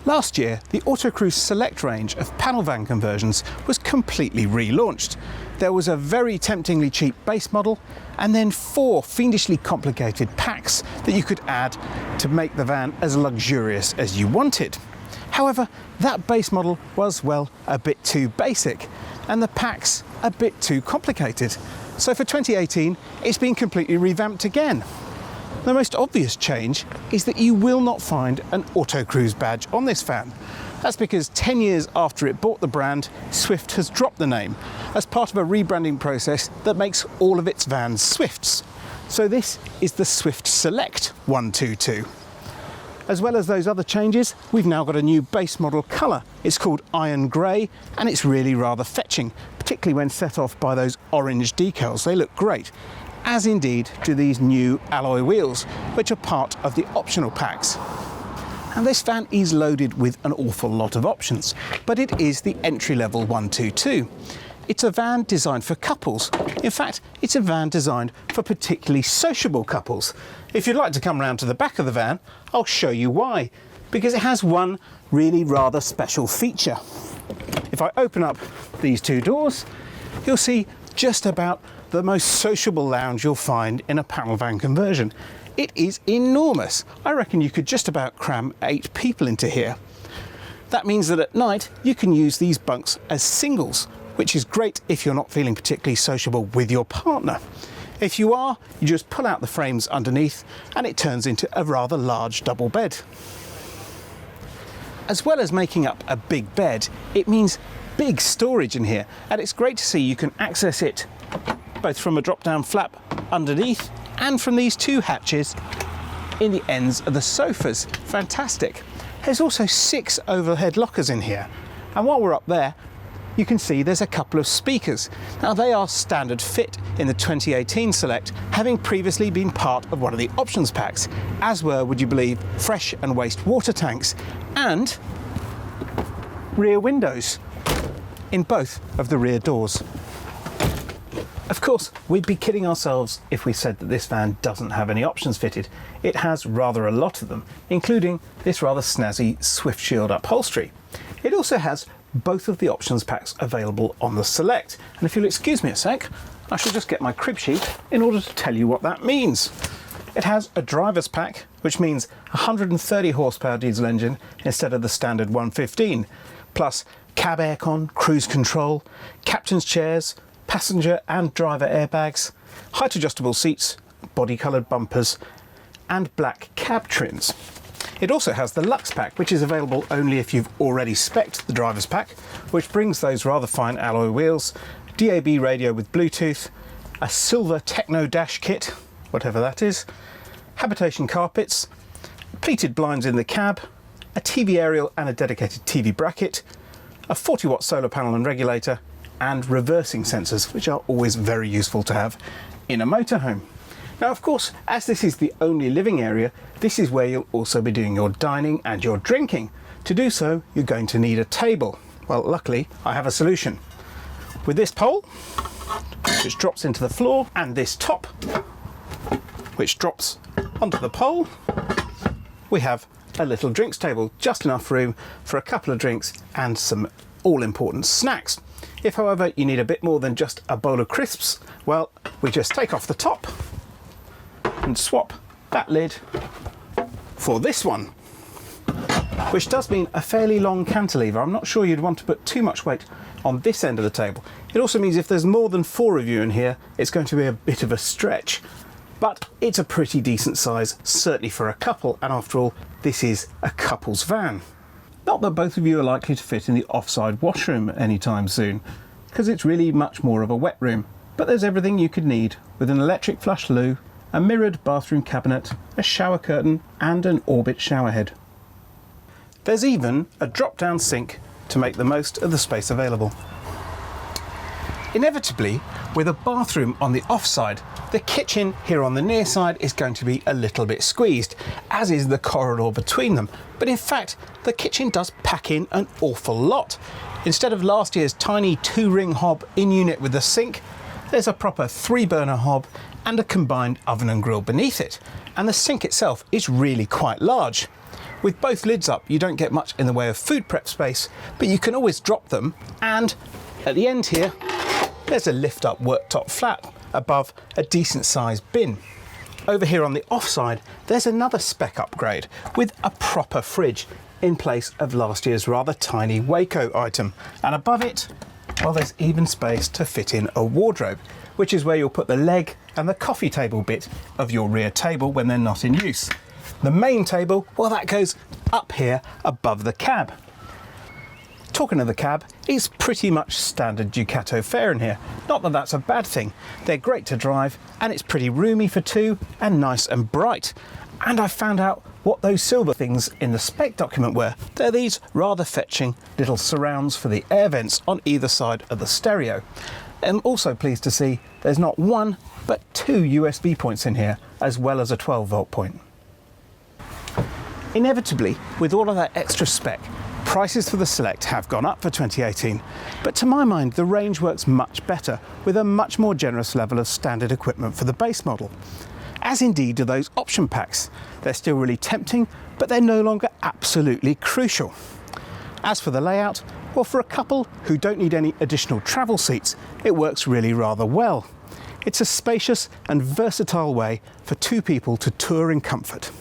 Last year, the Autocruise Select range of panel van conversions was completely relaunched. There was a very temptingly cheap base model and then 4 fiendishly complicated packs that you could add to make the van as luxurious as you wanted. However, that base model was, well, a bit too basic and the packs a bit too complicated. So for 2018, it's been completely revamped again. The most obvious change is that you will not find an Autocruise badge on this van. That's because 10 years after it bought the brand, Swift has dropped the name as part of a rebranding process that makes all of its vans Swifts. So this is the Swift Select 122. As well as those other changes, we've now got a new base model colour. It's called Iron Grey and it's really rather fetching, particularly when set off by those orange decals. They look great, as indeed do these new alloy wheels, which are part of the optional packs. And this van is loaded with an awful lot of options, but it is the entry-level 122. It's a van designed for couples. In fact, it's a van designed for particularly sociable couples. If you'd like to come round to the back of the van, I'll show you why. Because it has one really rather special feature. If I open up these 2 doors, you'll see just about the most sociable lounge you'll find in a panel van conversion. It is enormous. I reckon you could just about cram 8 people into here. That means that at night you can use these bunks as singles, which is great if you're not feeling particularly sociable with your partner. If you are, you just pull out the frames underneath and it turns into a rather large double bed. As well as making up a big bed, it means big storage in here, and it's great to see you can access it both from a drop-down flap underneath and from these 2 hatches in the ends of the sofas. Fantastic. There's also 6 overhead lockers in here, and while we're up there you can see there's a couple of speakers. Now they are standard fit in the 2018 Select, having previously been part of one of the options packs, as were, would you believe, fresh and waste water tanks and rear windows in both of the rear doors. Of course, we'd be kidding ourselves if we said that this van doesn't have any options fitted. It has rather a lot of them, including this rather snazzy Swift Shield upholstery. It also has both of the options packs available on the Select. And if you'll excuse me a sec, I shall just get my crib sheet in order to tell you what that means. It has a driver's pack, which means 130 horsepower diesel engine instead of the standard 115, plus cab aircon, cruise control, captain's chairs, passenger and driver airbags, height adjustable seats, body coloured bumpers and black cab trims. It also has the Luxe pack, which is available only if you've already spec'd the driver's pack, which brings those rather fine alloy wheels, DAB radio with Bluetooth, a silver techno dash kit, whatever that is, habitation carpets, pleated blinds in the cab, a TV aerial and a dedicated TV bracket, a 40-watt solar panel and regulator, and reversing sensors, which are always very useful to have in a motorhome. Now, of course, as this is the only living area, this is where you'll also be doing your dining and your drinking. To do so, you're going to need a table. Well, luckily, I have a solution. With this pole, which drops into the floor, and this top, which drops onto the pole, we have a little drinks table, just enough room for a couple of drinks and some all-important snacks. If, however, you need a bit more than just a bowl of crisps, well, we just take off the top and swap that lid for this one, which does mean a fairly long cantilever. I'm not sure you'd want to put too much weight on this end of the table. It also means if there's more than 4 of you in here, it's going to be a bit of a stretch, but it's a pretty decent size, certainly for a couple, and after all, this is a couple's van. Not that both of you are likely to fit in the offside washroom anytime soon, because it's really much more of a wet room, but there's everything you could need with an electric flush loo, a mirrored bathroom cabinet, a shower curtain and an Orbit showerhead. There's even a drop-down sink to make the most of the space available. Inevitably, with a bathroom on the offside, the kitchen here on the near side is going to be a little bit squeezed, as is the corridor between them. But in fact, the kitchen does pack in an awful lot. Instead of last year's tiny 2-ring hob in unit with the sink, there's a proper 3-burner hob and a combined oven and grill beneath it. And the sink itself is really quite large. With both lids up, you don't get much in the way of food prep space, but you can always drop them, and at the end here, there's a lift up worktop flat above a decent sized bin. Over here on the offside, there's another spec upgrade with a proper fridge in place of last year's rather tiny Waco item. And above it, well, there's even space to fit in a wardrobe, which is where you'll put the leg and the coffee table bit of your rear table when they're not in use. The main table, well, that goes up here above the cab. Talking of the cab, it's pretty much standard Ducato fare in here. Not that that's a bad thing. They're great to drive, and it's pretty roomy for two and nice and bright. And I found out what those silver things in the spec document were. They're these rather fetching little surrounds for the air vents on either side of the stereo. I'm also pleased to see there's not one, but two USB points in here, as well as a 12-volt point. Inevitably, with all of that extra spec, prices for the Select have gone up for 2018, but to my mind the range works much better with a much more generous level of standard equipment for the base model. As indeed do those option packs. They're still really tempting, but they're no longer absolutely crucial. As for the layout, well, for a couple who don't need any additional travel seats, it works really rather well. It's a spacious and versatile way for two people to tour in comfort.